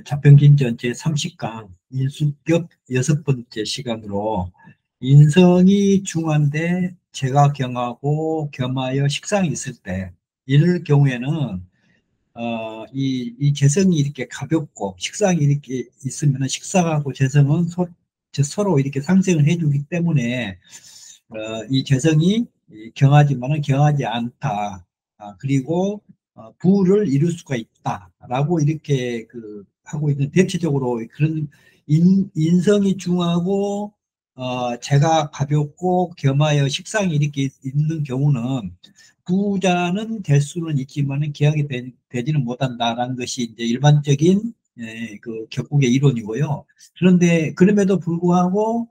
자평진전 제30강 인수격 6번째 시간으로 인성이 중한데 제가 경하고 겸하여 식상이 있을 때 이럴 경우에는 이 재성이 이렇게 가볍고 식상이 이렇게 있으면 식상하고 재성은 서로 이렇게 상생을 해주기 때문에 이 재성이 경하지만은 경하지 않다. 그리고 부를 이룰 수가 있다라고 이렇게 하고 있는 대체적으로 그런 인성이 중하고 제가 가볍고 겸하여 식상이 이렇게 있는 경우는 부자는 될 수는 있지만은 기하게 되지는 못한다라는 것이 이제 일반적인 격국의 이론이고요. 그런데 그럼에도 불구하고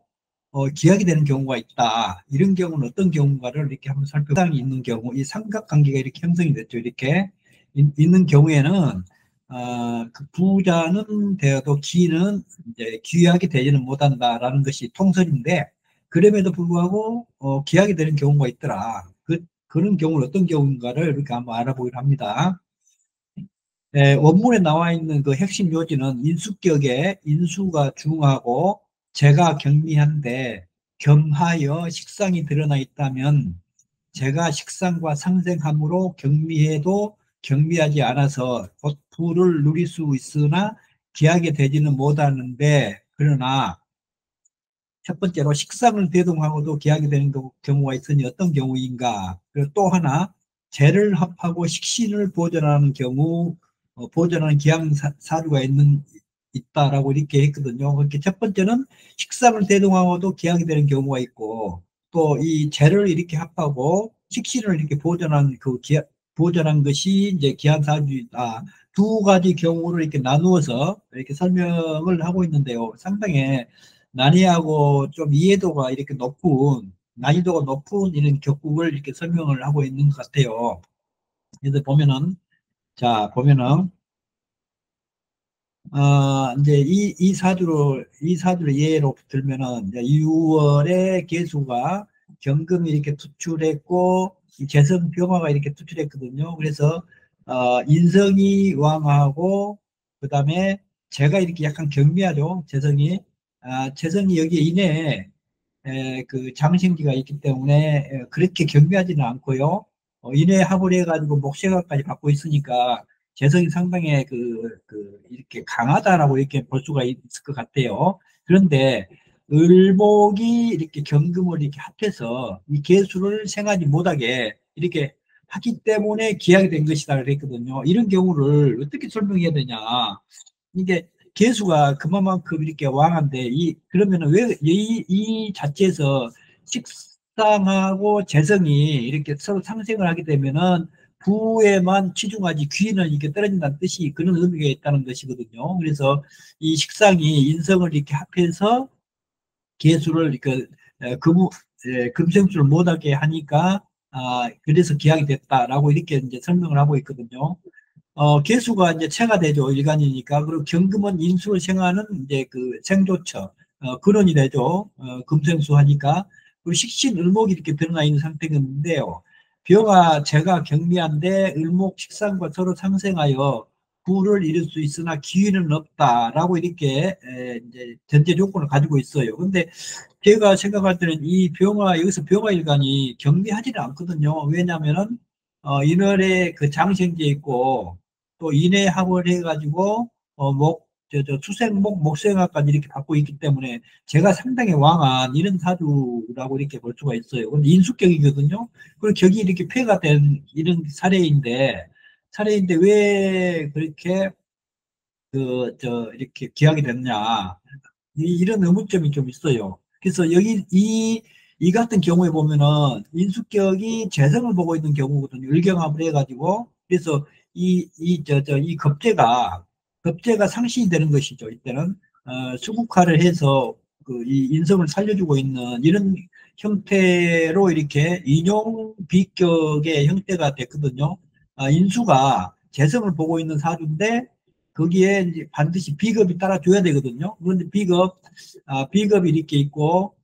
기약이 되는 경우가 있다. 이런 경우는 어떤 경우가를 이렇게 한번 살펴보면 있는 경우, 이 삼각관계가 이렇게 형성이 됐죠. 이렇게 있는 경우에는 그 부자는 되어도 기는 이제 기약이 되지는 못한다라는 것이 통설인데 그럼에도 불구하고 기약이 되는 경우가 있더라. 그런 경우는 어떤 경우인가를 이렇게 한번 알아보기로 합니다. 원문에 나와 있는 그 핵심 요지는 인수격에 인수가 중하고 제가 경미한데 겸하여 식상이 드러나 있다면 제가 식상과 상생함으로 경미해도 경미하지 않아서 곧 부를 누릴 수 있으나 기하게 되지는 못하는데 그러나 첫 번째로 식상을 대동하고도 기하게 되는 경우가 있으니 어떤 경우인가? 그리고 또 하나 재를 합하고 식신을 보존하는 경우 보존하는 기항사주가 있다라고 이렇게 했거든요. 그렇게 첫 번째는 식상을 대동하고도 기항이 되는 경우가 있고 또 이 재를 이렇게 합하고 식신을 이렇게 보존한 것이 이제 기항사주이다. 두 가지 경우를 이렇게 나누어서 이렇게 설명을 하고 있는데요. 상당히 난이하고 좀 이해도가 이렇게 난이도가 높은 이런 격국을 이렇게 설명을 하고 있는 것 같아요. 그래서 보면은, 이제 이 사주를 예로 들면은, 이제 6월에 개수가 경금이 이렇게 투출했고, 재성병화가 이렇게 투출했거든요. 그래서, 인성이 왕하고, 그 다음에 제가 이렇게 약간 경미하죠. 재성이 여기에 이내에 그 장생기가 있기 때문에 그렇게 경미하지는 않고요. 인해 합을 해가지고 목세가까지 받고 있으니까 재성이 상당히 이렇게 강하다라고 이렇게 볼 수가 있을 것 같아요. 그런데 을목이 이렇게 경금을 이렇게 합해서 이 개수를 생하지 못하게 이렇게 하기 때문에 기약이 된 것이다 그랬거든요. 이런 경우를 어떻게 설명해야 되냐. 이게 개수가 그만큼 이렇게 왕한데 그러면은 왜 이 자체에서 식상하고 재성이 이렇게 서로 상생을 하게 되면은 부에만 치중하지 귀는 이렇게 떨어진다는 뜻이 그런 의미가 있다는 것이거든요. 그래서 이 식상이 인성을 이렇게 합해서 개수를 이렇게 금생수를 못하게 하니까 그래서 기약이 됐다라고 이렇게 이제 설명을 하고 있거든요. 개수가 이제 체가 되죠. 일간이니까. 그리고 경금은 인수를 생하는 이제 그 생조처, 근원이 되죠. 금생수 하니까. 그리고 식신, 을목이 이렇게 드러나 있는 상태인데요. 벼가 제가 경미한데 을목 식상과 서로 상생하여 부를 이룰 수 있으나 기회는 없다라고 이렇게 이제 전제 조건을 가지고 있어요. 근데 제가 생각할 때는 여기서 병화 일간이 경미하지는 않거든요. 왜냐하면은 인월에 그 장생제 있고 또 인해합을 해가지고 수생목, 목생화까지 이렇게 갖고 있기 때문에 제가 상당히 왕한 이런 사주라고 이렇게 볼 수가 있어요. 근데 인수격이거든요. 그리고 격이 이렇게 폐가 된 이런 사례인데 왜 그렇게 이렇게 기약이 됐냐. 이런 의문점이 좀 있어요. 그래서 여기 이 같은 경우에 보면은 인수격이 재성을 보고 있는 경우거든요. 을경합을 해가지고. 그래서 이 겁재가 상신이 되는 것이죠. 이때는, 수국화를 해서 이 인성을 살려주고 있는 이런 형태로 이렇게 인용 비격의 형태가 됐거든요. 인수가 재성을 보고 있는 사주인데 거기에 이제 반드시 비겁이 따라줘야 되거든요. 그런데 비겁이 이렇게 있고,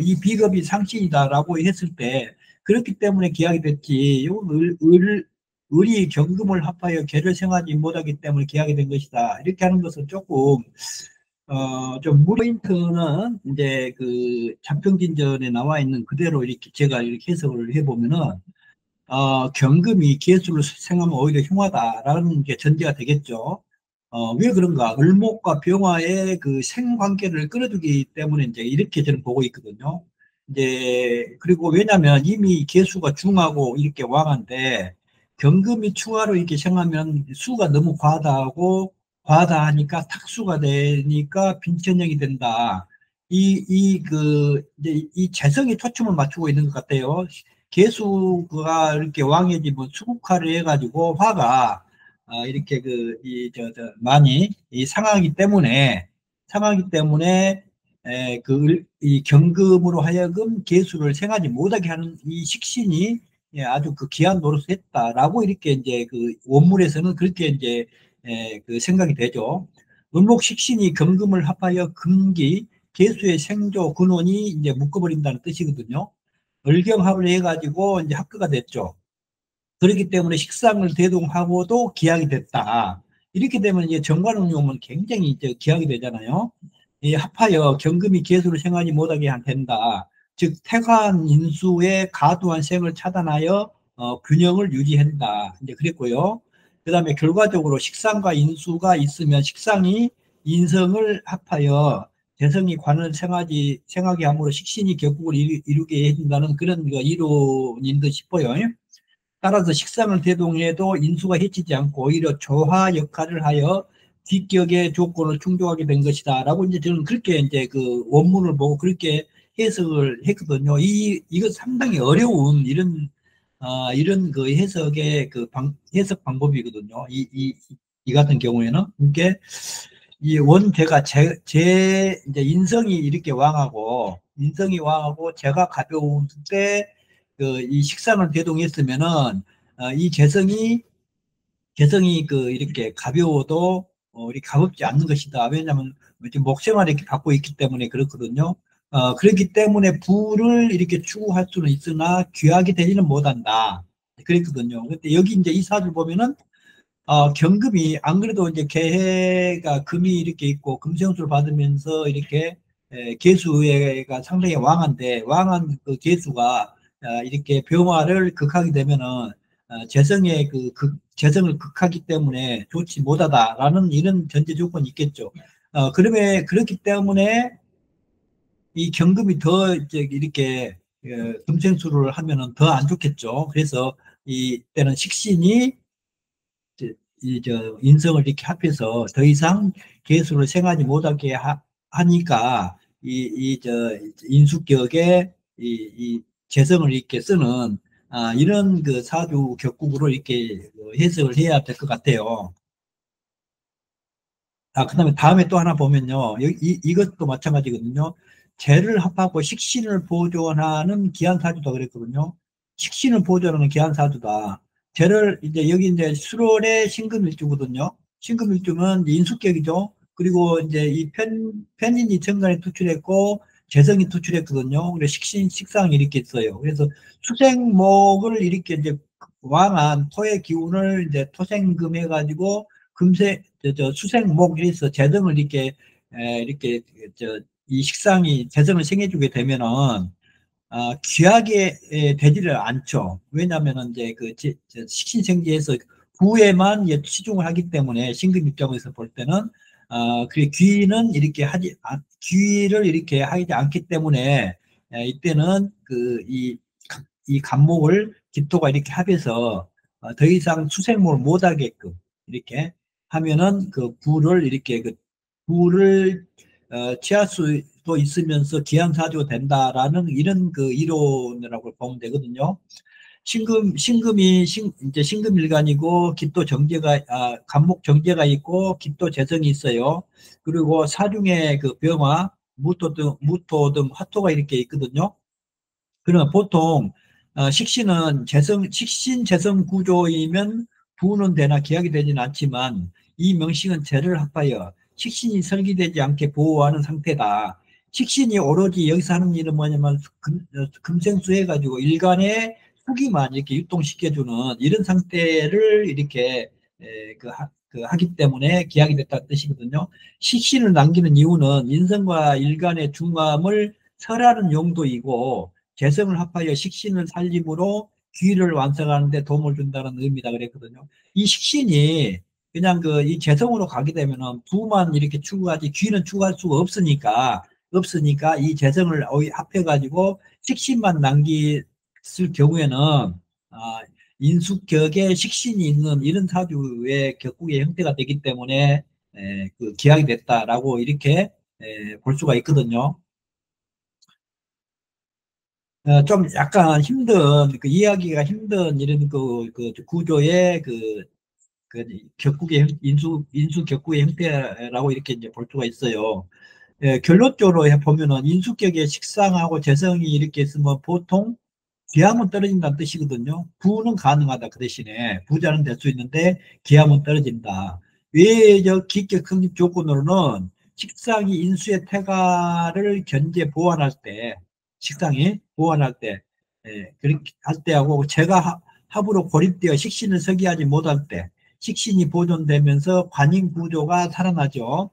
이 비겁이 상신이다라고 했을 때, 그렇기 때문에 기약이 됐지. 이건 을이 경금을 합하여 개를 생하지 못하기 때문에 기하게 된 것이다. 이렇게 하는 것은 조금 좀 포인트는 이제 그 자평진전에 나와 있는 그대로 이렇게 제가 이렇게 해석을 해보면은 경금이 개수를 생하면 오히려 흉하다라는 게 전제가 되겠죠. 왜 그런가? 을목과 병화의 그 생관계를 끌어주기 때문에 이제 이렇게 저는 보고 있거든요. 이제, 그리고 왜냐면 이미 개수가 중하고 이렇게 왕한데, 경금이 충하로 이렇게 생하면 수가 너무 과다하니까 탁수가 되니까 빈천형이 된다. 이제 이 재성이 초점을 맞추고 있는 것 같아요. 개수가 이렇게 왕해지면 수국화를 해가지고 화가 이렇게 많이 상하기 때문에 이 경금으로 하여금 개수를 생하지 못하게 하는 이 식신이 아주 그 귀한 노릇을 했다라고 이렇게 이제 그 원문에서는 그렇게 이제 그 생각이 되죠. 을목 식신이 경금을 합하여 금기 개수의 생조 근원이 이제 묶어버린다는 뜻이거든요. 을경합을 해가지고 이제 합거가 됐죠. 그렇기 때문에 식상을 대동하고도 기약이 됐다. 이렇게 되면 이제 정관응용은 굉장히 이제 기약이 되잖아요. 이 합하여 경금이 개수를 생하지 못하게 된다. 즉 태관 인수의 가두한 생을 차단하여 균형을 유지한다. 이제 그랬고요. 그 다음에 결과적으로 식상과 인수가 있으면 식상이 인성을 합하여 재성이 관을 생하게 함으로 식신이 격국을 이루게 해준다는 그런 이론인 듯 싶어요. 따라서 식상을 대동해도 인수가 해치지 않고 오히려 조화 역할을 하여 뒷격의 조건을 충족하게 된 것이다. 라고 이제 저는 그렇게 이제 그 원문을 보고 그렇게 해석을 했거든요. 이거 상당히 어려운 이런 그 해석의 해석 방법이거든요. 이 같은 경우에는. 이게 이 원대가 이제 인성이 왕하고 제가 가벼울 때 이 식상을 대동했으면은 이 개성이 이렇게 가벼워도 이렇게 가볍지 않는 것이다. 왜냐하면 이제 목생활을 이렇게 갖고 있기 때문에 그렇거든요. 그렇기 때문에 부를 이렇게 추구할 수는 있으나 귀하게 되지는 못한다. 그랬거든요. 근데 여기 이제 이 사주를 보면은 경금이 안 그래도 이제 개해가 금이 이렇게 있고 금생수를 받으면서 이렇게 개수가 상당히 왕한 그 개수가 이렇게 병화를 극하게 되면은 재성을 극하기 때문에 좋지 못하다라는 이런 전제 조건이 있겠죠. 그러면 그렇기 때문에 이 경금이 더 이제 이렇게 금생수를 하면은 더 안 좋겠죠. 그래서 이때는 식신이 인성을 이렇게 합해서 더 이상 개수를 생하지 못하게 하니까 인수격에 재성을 이렇게 쓰는 이런 그 사주 격국으로 이렇게 해석을 해야 될 것 같아요. 그다음에 다음에 또 하나 보면요. 이것도 마찬가지거든요. 재를 합하고 식신을 보존하는 기한사주다 그랬거든요. 식신을 보존하는 기한사주다. 재를 여기 이제 수월의 신금일주거든요. 신금일주는 인수격이죠. 그리고 이제 편인이 정관에 투출했고 재성이 투출했거든요. 그래서 식상이 이렇게 있어요. 그래서 수생목을 이렇게 이제 왕한 토의 기운을 이제 토생금 해가지고 수생목 이래서 재성을 이렇게 이 식상이 재성을 생해주게 되면은 귀하게 되지를 않죠. 왜냐하면은 이제 식신생지에서 부에만 치중을 하기 때문에 신금 입장에서 볼 때는 그 귀를 이렇게 하지 않기 때문에 이때는 이 간목을 기토가 이렇게 합해서 더 이상 수생목을 못 하게끔 이렇게 하면은 부를 취할 수도 있으면서 기한사주가 된다라는 이런 이론이라고 보면 되거든요. 이제 신금일간이고 기토 정제가 간목 정제가 있고 기토 재성이 있어요. 그리고 사중에 병화, 무토 등 화토가 이렇게 있거든요. 그러면 보통 식신 재성 구조이면 부는 되나 기약이 되지는 않지만 이 명식은 재를 합하여 식신이 설기되지 않게 보호하는 상태다. 식신이 오로지 여기서 하는 일은 뭐냐면 금생수 해가지고 일간의 후기만 이렇게 유통시켜주는 이런 상태를 이렇게 하기 때문에 기약이 됐다는 뜻이거든요. 식신을 남기는 이유는 인성과 일간의 중함을 설하는 용도이고 재성을 합하여 식신을 살림으로 귀를 완성하는 데 도움을 준다는 의미다 그랬거든요. 이 식신이 그냥 이 재성으로 가게 되면은 부만 이렇게 추구하지 귀는 추구할 수가 없으니까 이 재성을 합해가지고 식신만 남겼을 경우에는 인수격에 식신이 있는 이런 사주의 격국의 형태가 되기 때문에 기약이 됐다라고 이렇게 볼 수가 있거든요. 좀 약간 힘든 이해하기가 힘든 이런 그 구조의 격국의 인수 격국의 형태라고 이렇게 이제 볼 수가 있어요. 결론적으로 보면은 인수격의 식상하고 재성이 이렇게 있으면 보통 기함은 떨어진다는 뜻이거든요. 부는 가능하다 그 대신에 부자는 될 수 있는데 기함은 떨어진다. 외적 기격 성립 조건으로는 식상이 인수의 태가를 견제 보완할 때 식상이 보완할 때 그렇게 할 때하고 제가 합으로 고립되어 식신을 서기하지 못할 때 식신이 보존되면서 관인 구조가 살아나죠.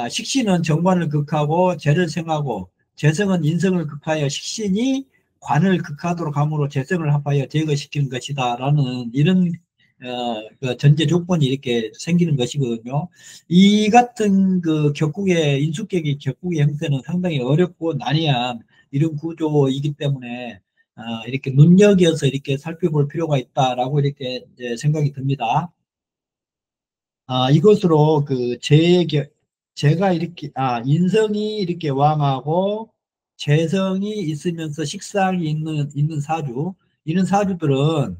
식신은 정관을 극하고 재를 생하고 재성은 인성을 극하여 식신이 관을 극하도록 함으로 재성을 합하여 제거시키는 것이다라는 이런 그 전제 조건이 이렇게 생기는 것이거든요. 이 같은 격국의 인수격의 격국의 형태는 상당히 어렵고 난해한 이런 구조이기 때문에 이렇게 눈여겨서 이렇게 살펴볼 필요가 있다라고 이렇게 이제 생각이 듭니다. 이것으로 제가 이렇게, 인성이 이렇게 왕하고 재성이 있으면서 식상이 있는 사주, 이런 사주들은,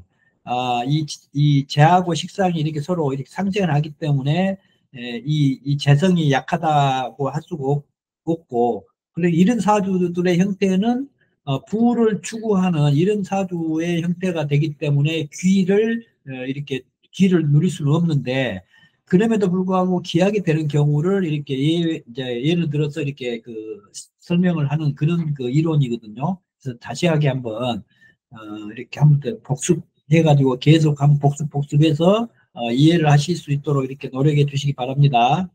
이 재하고 식상이 이렇게 서로 이렇게 상생을 하기 때문에, 이 재성이 약하다고 할 수가 없고, 그리고 이런 사주들의 형태는, 부를 추구하는 이런 사주의 형태가 되기 때문에 이렇게 귀를 누릴 수는 없는데, 그럼에도 불구하고 기약이 되는 경우를 이렇게 이제 예를 들어서 이렇게 설명을 하는 그런 이론이거든요. 그래서 자세하게 한번 이렇게 한번 복습해가지고 계속 한번 복습해서 이해를 하실 수 있도록 이렇게 노력해 주시기 바랍니다.